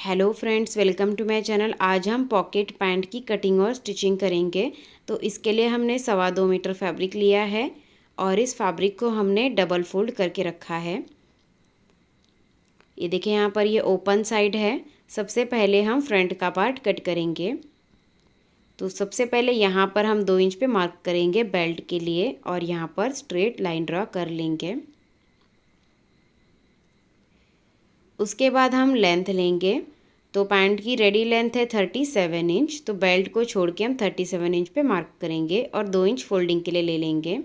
Hello friends, welcome to my channel. आज हम pocket pant की कटिंग और स्टिचिंग करेंगे। तो इसके लिए हमने 2.25 मीटर फैब्रिक लिया है और इस फैब्रिक को हमने डबल फोल्ड करके रखा है। ये देखिए, यहाँ पर ये ओपन साइड है। सबसे पहले हम फ्रंट का पार्ट कट करेंगे। तो सबसे पहले यहाँ पर हम 2 इंच पे मार्क करेंगे बेल्ट के लिए और यहाँ पर स्ट्रेट लाइन ड्रॉ कर लेंगे। उसके बाद हम लेंथ लेंगे। तो पैंट की रेडी लेंथ है 37 इंच। तो बेल्ट को छोड़ के हम 37 इंच पे मार्क करेंगे और 2 इंच फोल्डिंग के लिए ले लेंगे।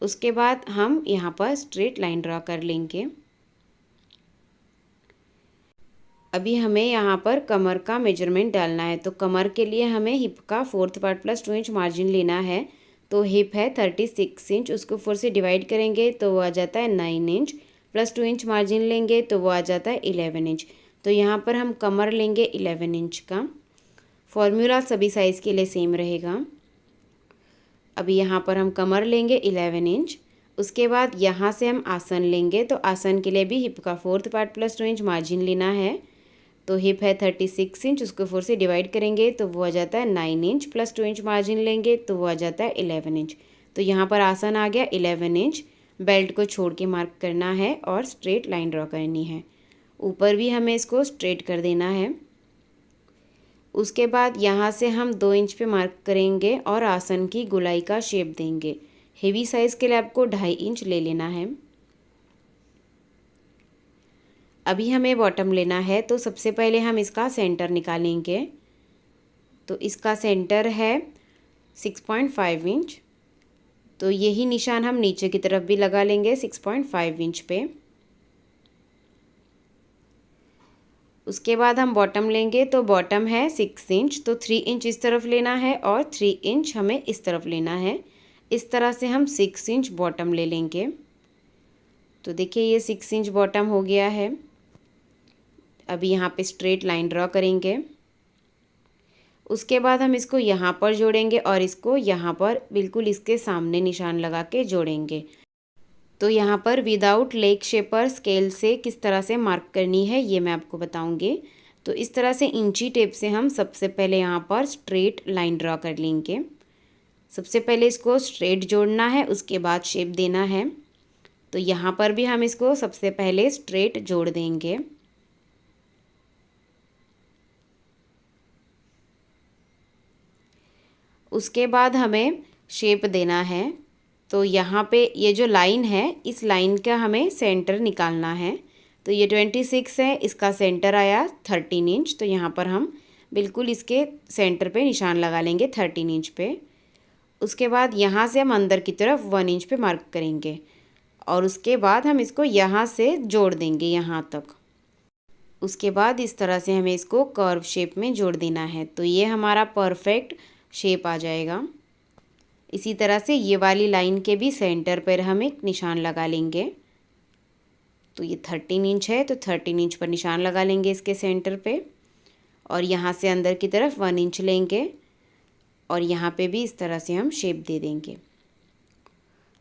उसके बाद हम यहाँ पर स्ट्रेट लाइन ड्रॉ कर लेंगे। अभी हमें यहाँ पर कमर का मेजरमेंट डालना है। तो कमर के लिए हमें हिप का 4th part plus 2 inch margin लेना है। तो हिप है 36 इंच, उसको 4 से डिवाइड करेंगे तो वो आ जाता है 9 इंच। प्लस 2 इंच मार्जिन लेंगे तो वो आ जाता है 11 इंच। तो यहाँ पर हम कमर लेंगे 11 इंच का। फॉर्मूला सभी साइज़ के लिए सेम रहेगा। अभी यहाँ पर हम कमर लेंगे 11 इंच। उसके बाद यहाँ से हम आसन लेंगे। तो आसन के लिए भी हिप का 4th part plus 2 inch margin लेना है। तो हिप है 36 इंच, उसको 4 से डिवाइड करेंगे तो वो आ जाता है 9 इंच। प्लस 2 इंच मार्जिन लेंगे तो वो आ जाता है 11 इंच। तो यहाँ पर आसन आ गया 11 इंच। बेल्ट को छोड़ के मार्क करना है और स्ट्रेट लाइन ड्रॉ करनी है। ऊपर भी हमें इसको स्ट्रेट कर देना है। उसके बाद यहाँ से हम 2 इंच पे मार्क करेंगे और आसन की गोलाई का शेप देंगे। हेवी साइज़ के लिए आपको 2.5 इंच ले लेना है। अभी हमें बॉटम लेना है। तो सबसे पहले हम इसका सेंटर निकालेंगे। तो इसका सेंटर है 6.5 इंच। तो यही निशान हम नीचे की तरफ भी लगा लेंगे 6.5 इंच पे। उसके बाद हम बॉटम लेंगे। तो बॉटम है 6 इंच। तो 3 इंच इस तरफ लेना है और 3 इंच हमें इस तरफ लेना है। इस तरह से हम 6 इंच बॉटम ले लेंगे। तो देखिए, ये 6 इंच बॉटम हो गया है। अभी यहाँ पे स्ट्रेट लाइन ड्रॉ करेंगे। उसके बाद हम इसको यहाँ पर जोड़ेंगे और इसको यहाँ पर बिल्कुल इसके सामने निशान लगा के जोड़ेंगे। तो यहाँ पर विदाउट लेग शेपर स्केल से किस तरह से मार्क करनी है ये मैं आपको बताऊँगी। तो इस तरह से इंची टेप से हम सबसे पहले यहाँ पर स्ट्रेट लाइन ड्रॉ कर लेंगे। सबसे पहले इसको स्ट्रेट जोड़ना है, उसके बाद शेप देना है। तो यहाँ पर भी हम इसको सबसे पहले स्ट्रेट जोड़ देंगे। उसके बाद हमें शेप देना है। तो यहाँ पे ये जो लाइन है, इस लाइन का हमें सेंटर निकालना है। तो ये 26 है, इसका सेंटर आया 13 इंच। तो यहाँ पर हम बिल्कुल इसके सेंटर पे निशान लगा लेंगे 13 इंच पे। उसके बाद यहाँ से हम अंदर की तरफ 1 इंच पे मार्क करेंगे और उसके बाद हम इसको यहाँ से जोड़ देंगे यहाँ तक। उसके बाद इस तरह से हमें इसको कर्व शेप में जोड़ देना है। तो ये हमारा परफेक्ट शेप आ जाएगा। इसी तरह से ये वाली लाइन के भी सेंटर पर हम एक निशान लगा लेंगे। तो ये 13 इंच है, तो 13 इंच पर निशान लगा लेंगे इसके सेंटर पे और यहाँ से अंदर की तरफ 1 इंच लेंगे और यहाँ पे भी इस तरह से हम शेप दे देंगे।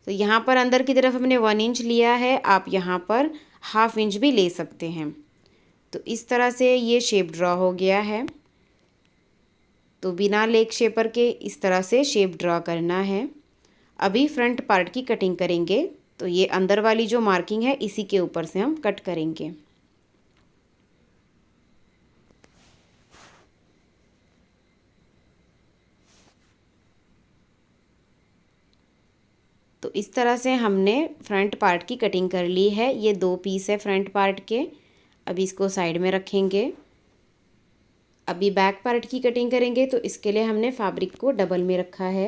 तो यहाँ पर अंदर की तरफ हमने 1 इंच लिया है, आप यहाँ पर 1/2 इंच भी ले सकते हैं। तो इस तरह से ये शेप ड्रॉ हो गया है। तो बिना लेग शेपर के इस तरह से शेप ड्रॉ करना है। अभी फ्रंट पार्ट की कटिंग करेंगे। तो ये अंदर वाली जो मार्किंग है, इसी के ऊपर से हम कट करेंगे। तो इस तरह से हमने फ्रंट पार्ट की कटिंग कर ली है। ये 2 पीस है फ्रंट पार्ट के। अभी इसको साइड में रखेंगे। अभी बैक पार्ट की कटिंग करेंगे। तो इसके लिए हमने फैब्रिक को डबल में रखा है।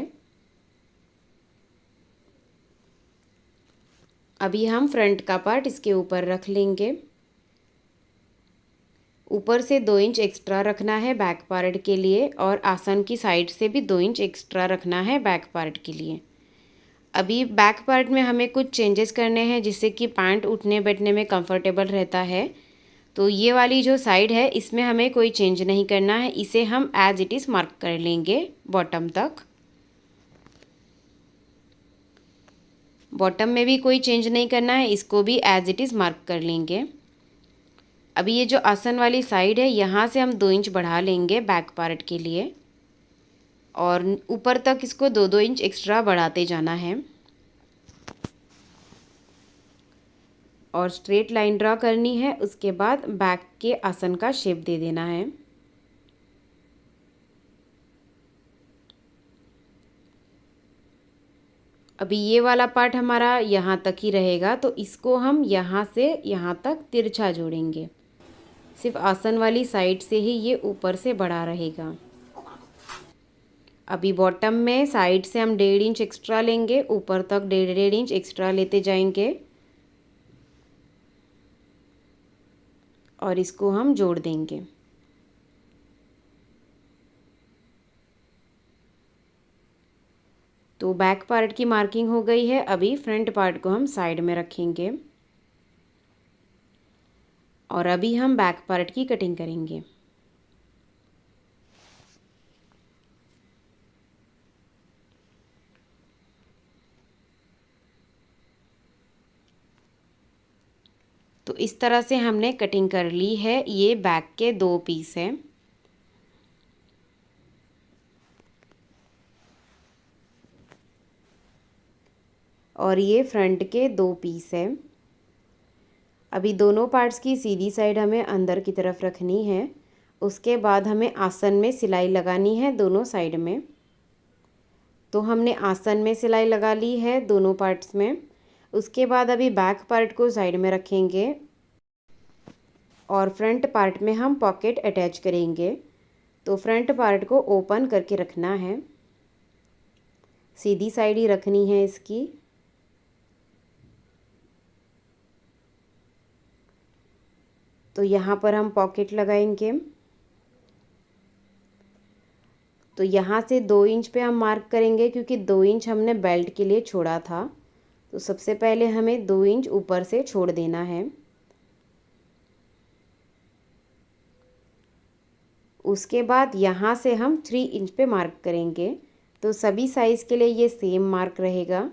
अभी हम फ्रंट का पार्ट इसके ऊपर रख लेंगे। ऊपर से 2 इंच एक्स्ट्रा रखना है बैक पार्ट के लिए और आसन की साइड से भी 2 इंच एक्स्ट्रा रखना है बैक पार्ट के लिए। अभी बैक पार्ट में हमें कुछ चेंजेस करने हैं जिससे कि पैंट उठने बैठने में कंफर्टेबल रहता है। तो ये वाली जो साइड है, इसमें हमें कोई चेंज नहीं करना है। इसे हम एज इट इज़ मार्क कर लेंगे बॉटम तक। बॉटम में भी कोई चेंज नहीं करना है, इसको भी एज इट इज़ मार्क कर लेंगे। अभी ये जो आसन वाली साइड है यहाँ से हम 2 इंच बढ़ा लेंगे बैक पार्ट के लिए, और ऊपर तक इसको 2-2 इंच एक्स्ट्रा बढ़ाते जाना है। और स्ट्रेट लाइन ड्रा करनी है, उसके बाद बैक के आसन का शेप दे देना है। अभी ये वाला पार्ट हमारा यहाँ तक ही रहेगा, तो इसको हम यहाँ से यहाँ तक तिरछा जोड़ेंगे। सिर्फ आसन वाली साइड से ही ये ऊपर से बड़ा रहेगा। अभी बॉटम में साइड से हम 1.5 इंच एक्स्ट्रा लेंगे, ऊपर तक 1.5 इंच एक्स्ट्रा लेते जाएंगे और इसको हम जोड़ देंगे। तो बैक पार्ट की मार्किंग हो गई है। अभी फ्रंट पार्ट को हम साइड में रखेंगे और अभी हम बैक पार्ट की कटिंग करेंगे। तो इस तरह से हमने कटिंग कर ली है। ये बैक के 2 पीस हैं। और ये फ्रंट के 2 पीस हैं। अभी दोनों पार्ट्स की सीधी साइड हमें अंदर की तरफ रखनी है। उसके बाद हमें आसन में सिलाई लगानी है दोनों साइड में। तो हमने आसन में सिलाई लगा ली है दोनों पार्ट्स में। उसके बाद अभी बैक पार्ट को साइड में रखेंगे और फ्रंट पार्ट में हम पॉकेट अटैच करेंगे। तो फ्रंट पार्ट को ओपन करके रखना है, सीधी साइड ही रखनी है इसकी। तो यहाँ पर हम पॉकेट लगाएंगे। तो यहाँ से 2 इंच पे हम मार्क करेंगे, क्योंकि 2 इंच हमने बेल्ट के लिए छोड़ा था। तो सबसे पहले हमें 2 इंच ऊपर से छोड़ देना है। उसके बाद यहाँ से हम 3 इंच पे मार्क करेंगे। तो सभी साइज़ के लिए ये सेम मार्क रहेगा।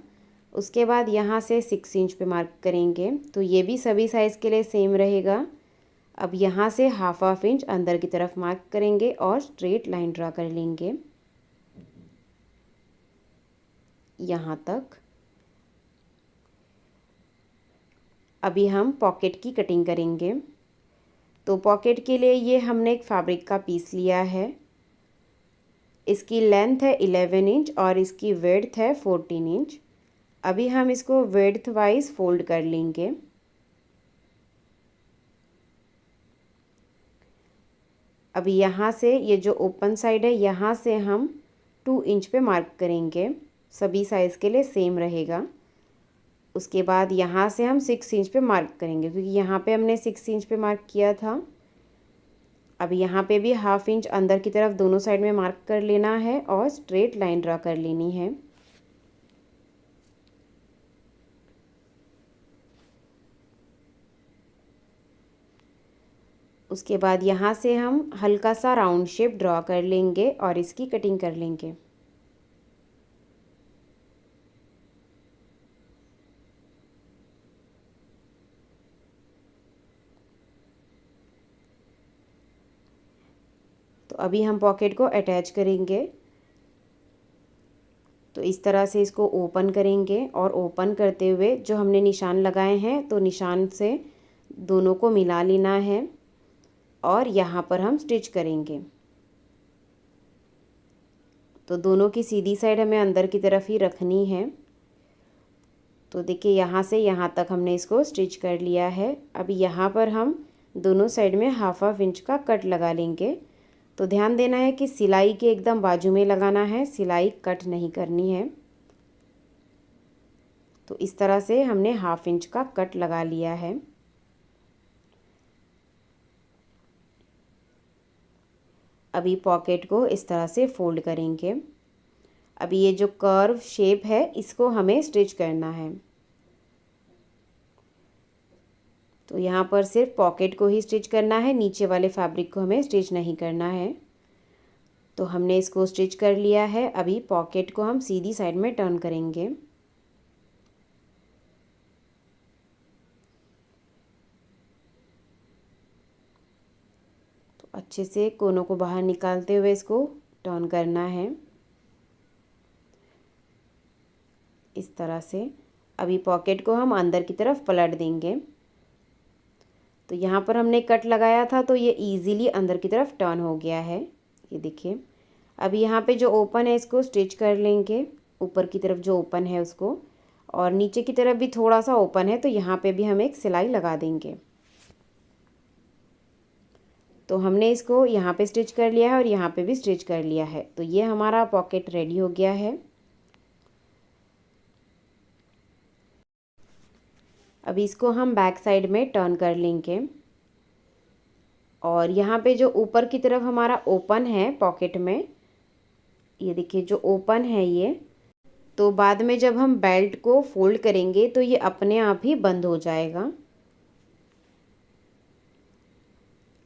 उसके बाद यहाँ से 6 इंच पे मार्क करेंगे। तो ये भी सभी साइज़ के लिए सेम रहेगा। अब यहाँ से हाफ इंच अंदर की तरफ मार्क करेंगे और स्ट्रेट लाइन ड्रा कर लेंगे यहाँ तक। अभी हम पॉकेट की कटिंग करेंगे। तो पॉकेट के लिए ये हमने एक फैब्रिक का पीस लिया है। इसकी लेंथ है 11 इंच और इसकी विड्थ है 14 इंच। अभी हम इसको विड्थ वाइज फोल्ड कर लेंगे। अभी यहाँ से ये जो ओपन साइड है यहाँ से हम 2 इंच पे मार्क करेंगे। सभी साइज़ के लिए सेम रहेगा। उसके बाद यहाँ से हम 6 इंच पे मार्क करेंगे, क्योंकि यहाँ पे हमने 6 इंच पे मार्क किया था। अब यहाँ पे भी हाफ इंच अंदर की तरफ दोनों साइड में मार्क कर लेना है और स्ट्रेट लाइन ड्रा कर लेनी है। उसके बाद यहाँ से हम हल्का सा राउंड शेप ड्रॉ कर लेंगे और इसकी कटिंग कर लेंगे। तो अभी हम पॉकेट को अटैच करेंगे। तो इस तरह से इसको ओपन करेंगे और ओपन करते हुए जो हमने निशान लगाए हैं तो निशान से दोनों को मिला लेना है और यहाँ पर हम स्टिच करेंगे। तो दोनों की सीधी साइड हमें अंदर की तरफ ही रखनी है। तो देखिए यहाँ से यहाँ तक हमने इसको स्टिच कर लिया है। अभी यहाँ पर हम दोनों साइड में हाफ इंच का कट लगा लेंगे। तो ध्यान देना है कि सिलाई के एकदम बाजू में लगाना है, सिलाई कट नहीं करनी है। तो इस तरह से हमने हाफ इंच का कट लगा लिया है। अभी पॉकेट को इस तरह से फोल्ड करेंगे। अभी ये जो कर्व शेप है इसको हमें स्टिच करना है। तो यहाँ पर सिर्फ पॉकेट को ही स्टिच करना है, नीचे वाले फैब्रिक को हमें स्टिच नहीं करना है। तो हमने इसको स्टिच कर लिया है। अभी पॉकेट को हम सीधी साइड में टर्न करेंगे। अच्छे से कोनों को बाहर निकालते हुए इसको टर्न करना है इस तरह से। अभी पॉकेट को हम अंदर की तरफ पलट देंगे। तो यहाँ पर हमने कट लगाया था तो ये इजीली अंदर की तरफ टर्न हो गया है, ये देखिए। अभी यहाँ पे जो ओपन है इसको स्टिच कर लेंगे, ऊपर की तरफ जो ओपन है उसको, और नीचे की तरफ भी थोड़ा सा ओपन है तो यहाँ पे भी हम एक सिलाई लगा देंगे। तो हमने इसको यहाँ पे स्टिच कर लिया है और यहाँ पे भी स्टिच कर लिया है। तो ये हमारा पॉकेट रेडी हो गया है। अभी इसको हम बैक साइड में टर्न कर लेंगे और यहाँ पे जो ऊपर की तरफ हमारा ओपन है पॉकेट में, ये देखिए जो ओपन है ये, तो बाद में जब हम बेल्ट को फोल्ड करेंगे तो ये अपने आप ही बंद हो जाएगा।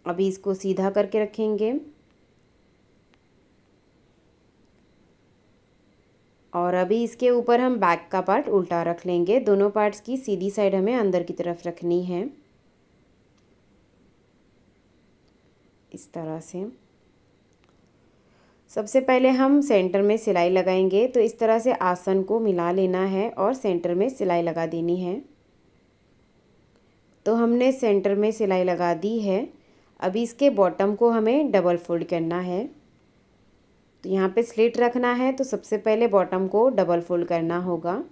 अभी इसको सीधा करके रखेंगे और अभी इसके ऊपर हम बैक का पार्ट उल्टा रख लेंगे। दोनों पार्ट्स की सीधी साइड हमें अंदर की तरफ रखनी है इस तरह से। सबसे पहले हम सेंटर में सिलाई लगाएंगे। तो इस तरह से आसन को मिला लेना है और सेंटर में सिलाई लगा देनी है। तो हमने सेंटर में सिलाई लगा दी है। अभी इसके बॉटम को हमें डबल फोल्ड करना है। तो यहाँ पे स्लिट रखना है तो सबसे पहले बॉटम को डबल फोल्ड करना होगा।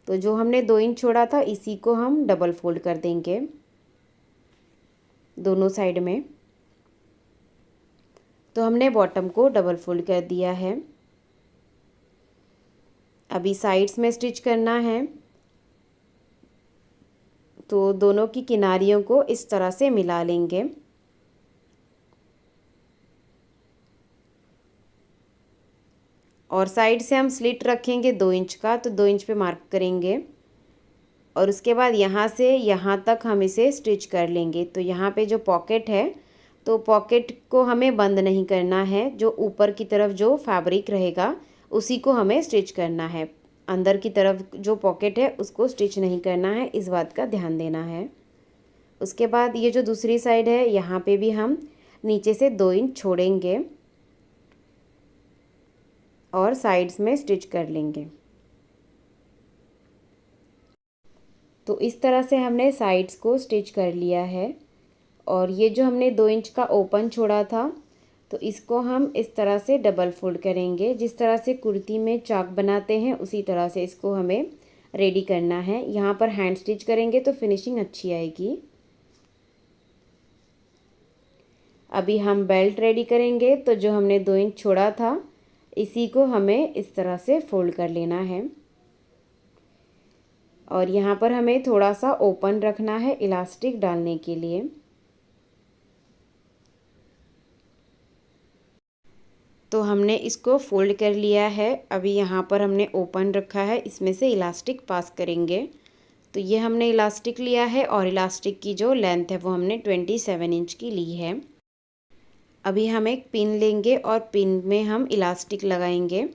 तो जो हमने 2 इंच छोड़ा था इसी को हम डबल फोल्ड कर देंगे दोनों साइड में। तो हमने बॉटम को डबल फोल्ड कर दिया है। अभी साइड्स में स्टिच करना है। तो दोनों की किनारियों को इस तरह से मिला लेंगे। और साइड से हम स्लिट रखेंगे 2 इंच का, तो 2 इंच पे मार्क करेंगे और उसके बाद यहाँ से यहाँ तक हम इसे स्टिच कर लेंगे। तो यहाँ पे जो पॉकेट है तो पॉकेट को हमें बंद नहीं करना है, जो ऊपर की तरफ जो फैब्रिक रहेगा उसी को हमें स्टिच करना है। अंदर की तरफ जो पॉकेट है उसको स्टिच नहीं करना है, इस बात का ध्यान देना है। उसके बाद ये जो दूसरी साइड है यहाँ पे भी हम नीचे से 2 इंच छोड़ेंगे और साइड्स में स्टिच कर लेंगे। तो इस तरह से हमने साइड्स को स्टिच कर लिया है। और ये जो हमने 2 इंच का ओपन छोड़ा था तो इसको हम इस तरह से डबल फोल्ड करेंगे। जिस तरह से कुर्ती में चाक बनाते हैं उसी तरह से इसको हमें रेडी करना है। यहाँ पर हैंड स्टिच करेंगे तो फिनिशिंग अच्छी आएगी। अभी हम बेल्ट रेडी करेंगे। तो जो हमने 2 इंच छोड़ा था इसी को हमें इस तरह से फोल्ड कर लेना है और यहाँ पर हमें थोड़ा सा ओपन रखना है इलास्टिक डालने के लिए। तो हमने इसको फोल्ड कर लिया है। अभी यहाँ पर हमने ओपन रखा है, इसमें से इलास्टिक पास करेंगे। तो ये हमने इलास्टिक लिया है और इलास्टिक की जो लेंथ है वो हमने 27 इंच की ली है। अभी हम एक पिन लेंगे और पिन में हम इलास्टिक लगाएंगे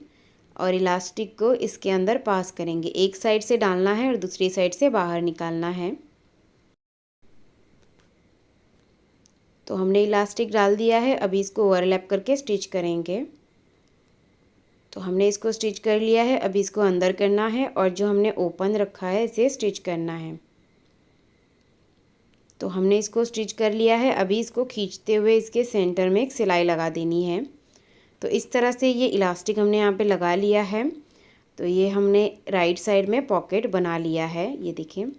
और इलास्टिक को इसके अंदर पास करेंगे। एक साइड से डालना है और दूसरी साइड से बाहर निकालना है। तो हमने इलास्टिक डाल दिया है। अभी इसको ओवरलैप करके स्टिच करेंगे। तो हमने इसको स्टिच कर लिया है। अभी इसको अंदर करना है और जो हमने ओपन रखा है इसे स्टिच करना है। तो हमने इसको स्टिच कर लिया है। अभी इसको खींचते हुए इसके सेंटर में एक सिलाई लगा देनी है। तो इस तरह से ये इलास्टिक हमने यहाँ पे लगा लिया है। तो ये हमने राइट साइड में पॉकेट बना लिया है, ये देखिए।